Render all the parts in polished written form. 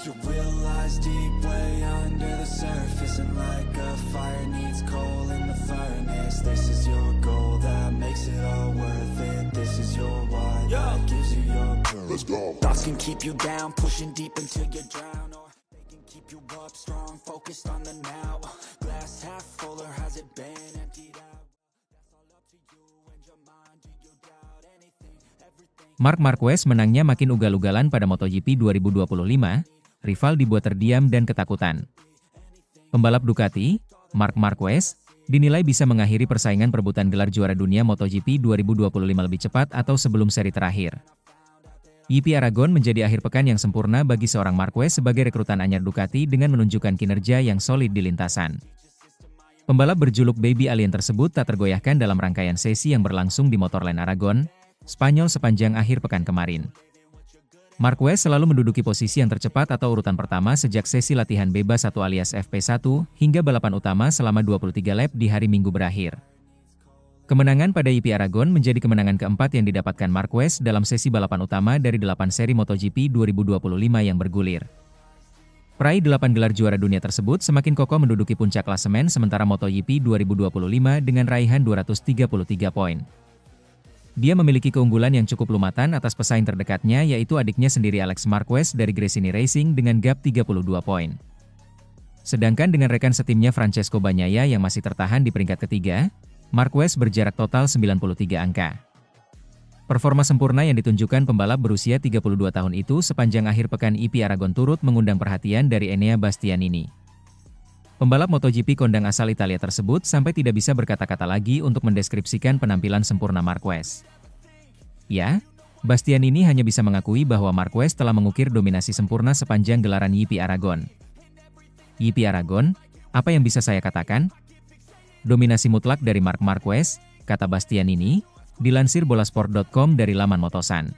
You realize deep way under the surface, and like a fire needs coal in the furnace. This is your goal that makes it all worth it. This is your why that gives you your purpose. Let's go. Thoughts can keep you down, pushing deep until you drown, or they can keep you up strong, focused on the now. Glass half full, or has it been emptied out? That's all up to you and your mind. Do you doubt anything, everything? Marc Marquez menangnya makin ugal-ugalan pada MotoGP 2025, rival dibuat terdiam dan ketakutan. Pembalap Ducati, Marc Marquez, dinilai bisa mengakhiri persaingan perebutan gelar juara dunia MotoGP 2025 lebih cepat atau sebelum seri terakhir. GP Aragon menjadi akhir pekan yang sempurna bagi seorang Marquez sebagai rekrutan anyar Ducati dengan menunjukkan kinerja yang solid di lintasan. Pembalap berjuluk Baby Alien tersebut tak tergoyahkan dalam rangkaian sesi yang berlangsung di Motorland Aragon, Spanyol sepanjang akhir pekan kemarin. Marquez selalu menduduki posisi yang tercepat atau urutan pertama sejak sesi latihan bebas 1 alias FP1 hingga balapan utama selama 23 lap di hari Minggu berakhir. Kemenangan pada GP Aragon menjadi kemenangan keempat yang didapatkan Marquez dalam sesi balapan utama dari 8 seri MotoGP 2025 yang bergulir. Peraih 8 gelar juara dunia tersebut semakin kokoh menduduki puncak klasemen sementara MotoGP 2025 dengan raihan 233 poin. Dia memiliki keunggulan yang cukup lumatan atas pesaing terdekatnya yaitu adiknya sendiri Alex Marquez dari Gresini Racing dengan gap 32 poin. Sedangkan dengan rekan setimnya Francesco Bagnaia yang masih tertahan di peringkat ketiga, Marquez berjarak total 93 angka. Performa sempurna yang ditunjukkan pembalap berusia 32 tahun itu sepanjang akhir pekan GP Aragon turut mengundang perhatian dari Enea Bastianini. Pembalap MotoGP kondang asal Italia tersebut sampai tidak bisa berkata-kata lagi untuk mendeskripsikan penampilan sempurna Marquez. Ya, Bastianini hanya bisa mengakui bahwa Marquez telah mengukir dominasi sempurna sepanjang gelaran GP Aragon. GP Aragon, apa yang bisa saya katakan? Dominasi mutlak dari Marc Marquez, kata Bastianini, dilansir bolasport.com dari laman Motosan.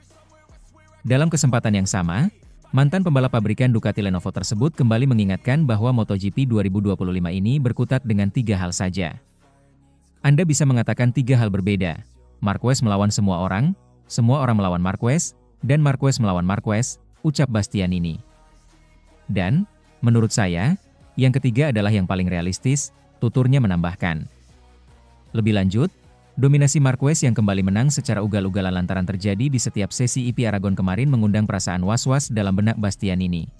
Dalam kesempatan yang sama, mantan pembalap pabrikan Ducati Lenovo tersebut kembali mengingatkan bahwa MotoGP 2025 ini berkutat dengan 3 hal saja. Anda bisa mengatakan 3 hal berbeda. Marquez melawan semua orang melawan Marquez, dan Marquez melawan Marquez, ucap Bastianini. Dan, menurut saya, yang ketiga adalah yang paling realistis, tuturnya menambahkan. Lebih lanjut, dominasi Marquez yang kembali menang secara ugal-ugalan lantaran terjadi di setiap sesi GP Aragon kemarin mengundang perasaan was-was dalam benak Bastianini.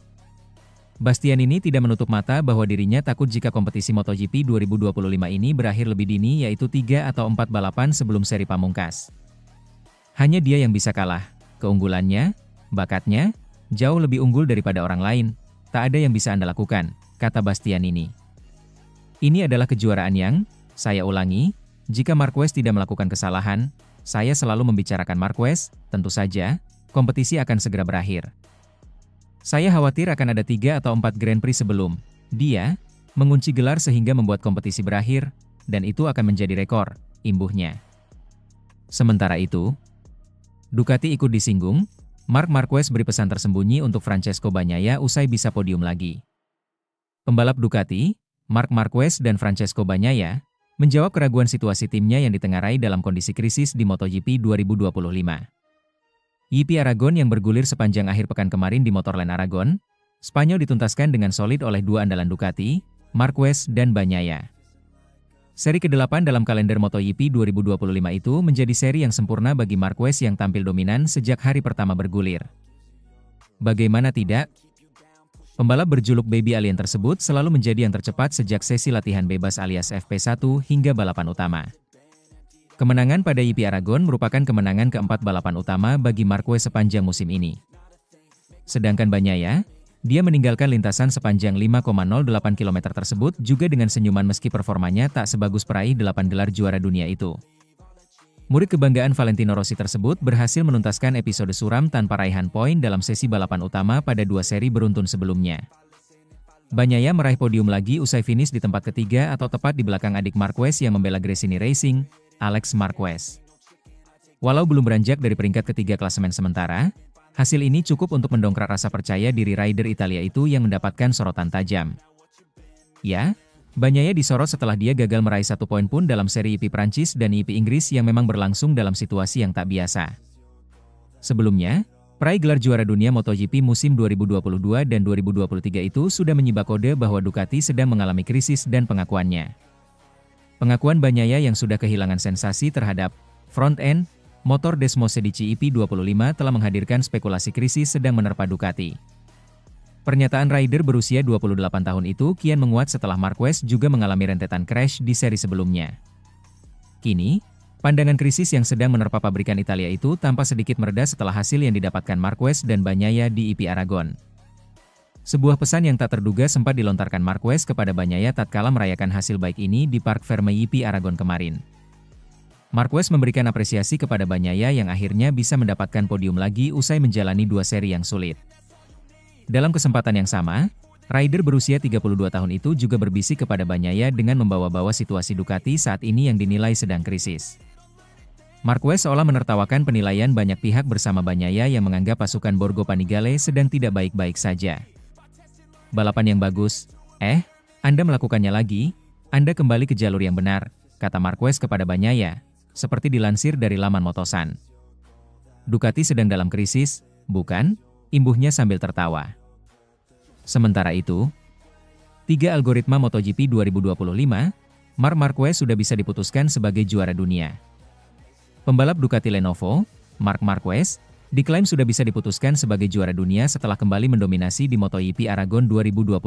Bastianini tidak menutup mata bahwa dirinya takut jika kompetisi MotoGP 2025 ini berakhir lebih dini yaitu 3 atau 4 balapan sebelum seri pamungkas. Hanya dia yang bisa kalah, keunggulannya, bakatnya, jauh lebih unggul daripada orang lain, tak ada yang bisa Anda lakukan, kata Bastianini. Ini adalah kejuaraan yang, saya ulangi, jika Marquez tidak melakukan kesalahan, saya selalu membicarakan Marquez, tentu saja, kompetisi akan segera berakhir. Saya khawatir akan ada 3 atau 4 Grand Prix sebelum dia mengunci gelar sehingga membuat kompetisi berakhir, dan itu akan menjadi rekor, imbuhnya. Sementara itu, Ducati ikut disinggung, Marc Marquez beri pesan tersembunyi untuk Francesco Bagnaia usai bisa podium lagi. Pembalap Ducati, Marc Marquez dan Francesco Bagnaia, menjawab keraguan situasi timnya yang ditengarai dalam kondisi krisis di MotoGP 2025. GP Aragon yang bergulir sepanjang akhir pekan kemarin di Motorland Aragon, Spanyol dituntaskan dengan solid oleh 2 andalan Ducati, Marquez dan Bagnaia. Seri ke-8 dalam kalender MotoGP 2025 itu menjadi seri yang sempurna bagi Marquez yang tampil dominan sejak hari pertama bergulir. Bagaimana tidak? Pembalap berjuluk Baby Alien tersebut selalu menjadi yang tercepat sejak sesi latihan bebas alias FP1 hingga balapan utama. Kemenangan pada GP Aragon merupakan kemenangan keempat balapan utama bagi Marquez sepanjang musim ini. Sedangkan Bagnaia, dia meninggalkan lintasan sepanjang 5,08 km tersebut juga dengan senyuman meski performanya tak sebagus peraih 8 gelar juara dunia itu. Murid kebanggaan Valentino Rossi tersebut berhasil menuntaskan episode suram tanpa raihan poin dalam sesi balapan utama pada 2 seri beruntun sebelumnya. Bagnaia meraih podium lagi usai finish di tempat ketiga atau tepat di belakang adik Marquez yang membela Gresini Racing, Alex Marquez. Walau belum beranjak dari peringkat ketiga klasemen sementara, hasil ini cukup untuk mendongkrak rasa percaya diri rider Italia itu yang mendapatkan sorotan tajam. Ya, Bagnaia disorot setelah dia gagal meraih 1 poin pun dalam seri GP Prancis dan GP Inggris yang memang berlangsung dalam situasi yang tak biasa. Sebelumnya, Peraih gelar juara dunia MotoGP musim 2022 dan 2023 itu sudah menyibak kode bahwa Ducati sedang mengalami krisis dan pengakuannya. Pengakuan Bagnaia yang sudah kehilangan sensasi terhadap front-end motor Desmosedici EP25 telah menghadirkan spekulasi krisis sedang menerpa Ducati. Pernyataan rider berusia 28 tahun itu kian menguat setelah Marquez juga mengalami rentetan crash di seri sebelumnya. Kini, pandangan krisis yang sedang menerpa pabrikan Italia itu tampak sedikit mereda setelah hasil yang didapatkan Marquez dan Bagnaia di EP Aragon. Sebuah pesan yang tak terduga sempat dilontarkan Marquez kepada Bagnaia tatkala merayakan hasil baik ini di Parc Ferme EP Aragon kemarin. Marquez memberikan apresiasi kepada Bagnaia yang akhirnya bisa mendapatkan podium lagi usai menjalani 2 seri yang sulit. Dalam kesempatan yang sama, rider berusia 32 tahun itu juga berbisik kepada Bagnaia dengan membawa-bawa situasi Ducati saat ini yang dinilai sedang krisis. Marquez seolah menertawakan penilaian banyak pihak bersama Bagnaia yang menganggap pasukan Borgo Panigale sedang tidak baik-baik saja. Balapan yang bagus, Anda melakukannya lagi, Anda kembali ke jalur yang benar, kata Marquez kepada Bagnaia, seperti dilansir dari laman Motosan. Ducati sedang dalam krisis, bukan? Imbuhnya sambil tertawa. Sementara itu, 3 algoritma MotoGP 2025, Marc Marquez sudah bisa diputuskan sebagai juara dunia. Pembalap Ducati Lenovo, Marc Marquez, diklaim sudah bisa diputuskan sebagai juara dunia setelah kembali mendominasi di MotoGP Aragon 2025.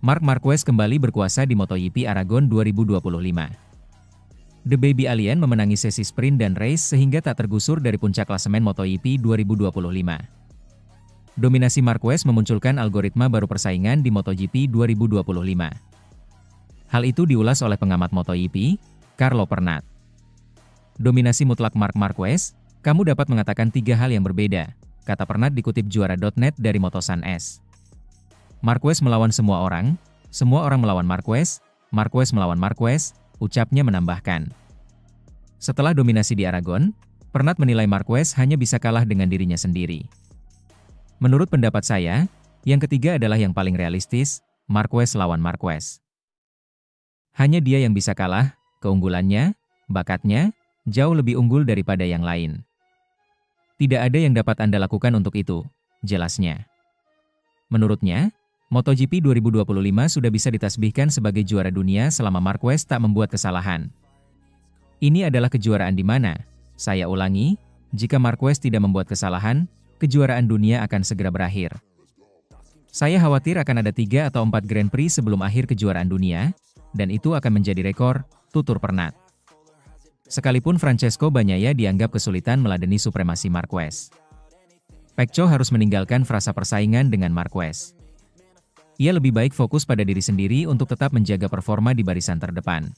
Marc Marquez kembali berkuasa di MotoGP Aragon 2025. The Baby Alien memenangi sesi sprint dan race sehingga tak tergusur dari puncak klasemen MotoGP 2025. Dominasi Marquez memunculkan algoritma baru persaingan di MotoGP 2025. Hal itu diulas oleh pengamat MotoGP, Carlo Pernat. Dominasi mutlak Marc Marquez, kamu dapat mengatakan 3 hal yang berbeda, kata Pernat dikutip juara.net dari Motosan S. Marquez melawan semua orang melawan Marquez, Marquez melawan Marquez, ucapnya menambahkan. Setelah dominasi di Aragon, Pernat menilai Marquez hanya bisa kalah dengan dirinya sendiri. Menurut pendapat saya, yang ketiga adalah yang paling realistis, Marquez lawan Marquez. Hanya dia yang bisa kalah, keunggulannya, bakatnya, jauh lebih unggul daripada yang lain. Tidak ada yang dapat Anda lakukan untuk itu, jelasnya. Menurutnya, MotoGP 2025 sudah bisa ditasbihkan sebagai juara dunia selama Marquez tak membuat kesalahan. Ini adalah kejuaraan di mana, saya ulangi, jika Marquez tidak membuat kesalahan, kejuaraan dunia akan segera berakhir. Saya khawatir akan ada 3 atau 4 Grand Prix sebelum akhir kejuaraan dunia, dan itu akan menjadi rekor, tutur Pernat. Sekalipun Francesco Bagnaia dianggap kesulitan meladeni supremasi Marquez. Pecco harus meninggalkan frasa persaingan dengan Marquez. Ia lebih baik fokus pada diri sendiri untuk tetap menjaga performa di barisan terdepan.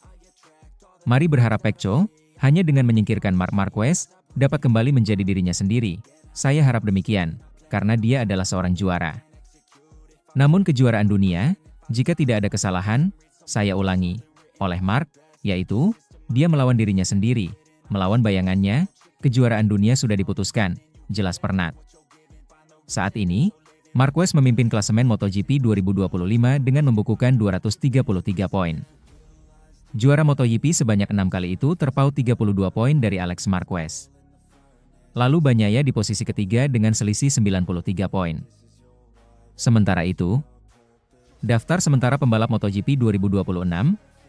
Mari berharap Pecco, hanya dengan menyingkirkan Marc Marquez, dapat kembali menjadi dirinya sendiri. Saya harap demikian, karena dia adalah seorang juara. Namun kejuaraan dunia, jika tidak ada kesalahan, saya ulangi, oleh Marc, yaitu, dia melawan dirinya sendiri, melawan bayangannya, kejuaraan dunia sudah diputuskan, jelas Pernat. Saat ini, Marquez memimpin klasemen MotoGP 2025 dengan membukukan 233 poin. Juara MotoGP sebanyak 6 kali itu terpaut 32 poin dari Alex Marquez. Lalu Bagnaia di posisi ketiga dengan selisih 93 poin. Sementara itu, daftar sementara pembalap MotoGP 2026,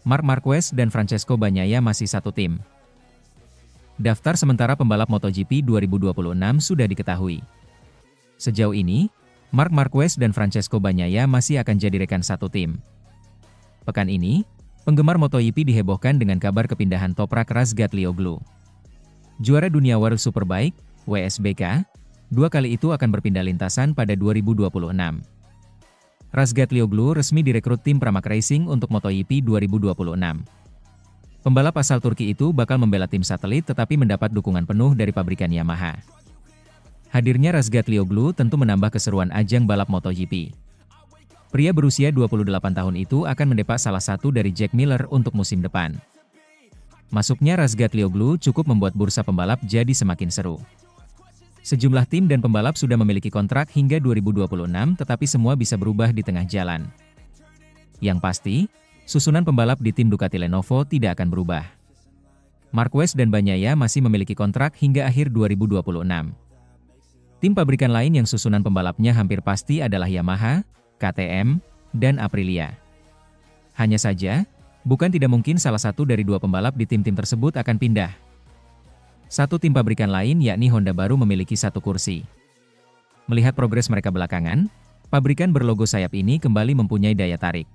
Marc Marquez dan Francesco Bagnaia masih satu tim. Daftar sementara pembalap MotoGP 2026 sudah diketahui. Sejauh ini, Marc Marquez dan Francesco Bagnaia masih akan jadi rekan satu tim. Pekan ini, penggemar MotoGP dihebohkan dengan kabar kepindahan Toprak Razgatlioglu. Juara dunia World Superbike, WSBK, 2 kali itu akan berpindah lintasan pada 2026. Razgatlioglu resmi direkrut tim Pramac Racing untuk MotoGP 2026. Pembalap asal Turki itu bakal membela tim satelit tetapi mendapat dukungan penuh dari pabrikan Yamaha. Hadirnya Razgatlioglu tentu menambah keseruan ajang balap MotoGP. Pria berusia 28 tahun itu akan mendepak salah satu dari Jack Miller untuk musim depan. Masuknya Razgatlioglu cukup membuat bursa pembalap jadi semakin seru. Sejumlah tim dan pembalap sudah memiliki kontrak hingga 2026 tetapi semua bisa berubah di tengah jalan. Yang pasti, susunan pembalap di tim Ducati Lenovo tidak akan berubah. Marquez dan Bagnaia masih memiliki kontrak hingga akhir 2026. Tim pabrikan lain yang susunan pembalapnya hampir pasti adalah Yamaha, KTM, dan Aprilia. Hanya saja, bukan tidak mungkin salah satu dari dua pembalap di tim-tim tersebut akan pindah. Satu tim pabrikan lain yakni Honda baru memiliki satu kursi. Melihat progres mereka belakangan, pabrikan berlogo sayap ini kembali mempunyai daya tarik.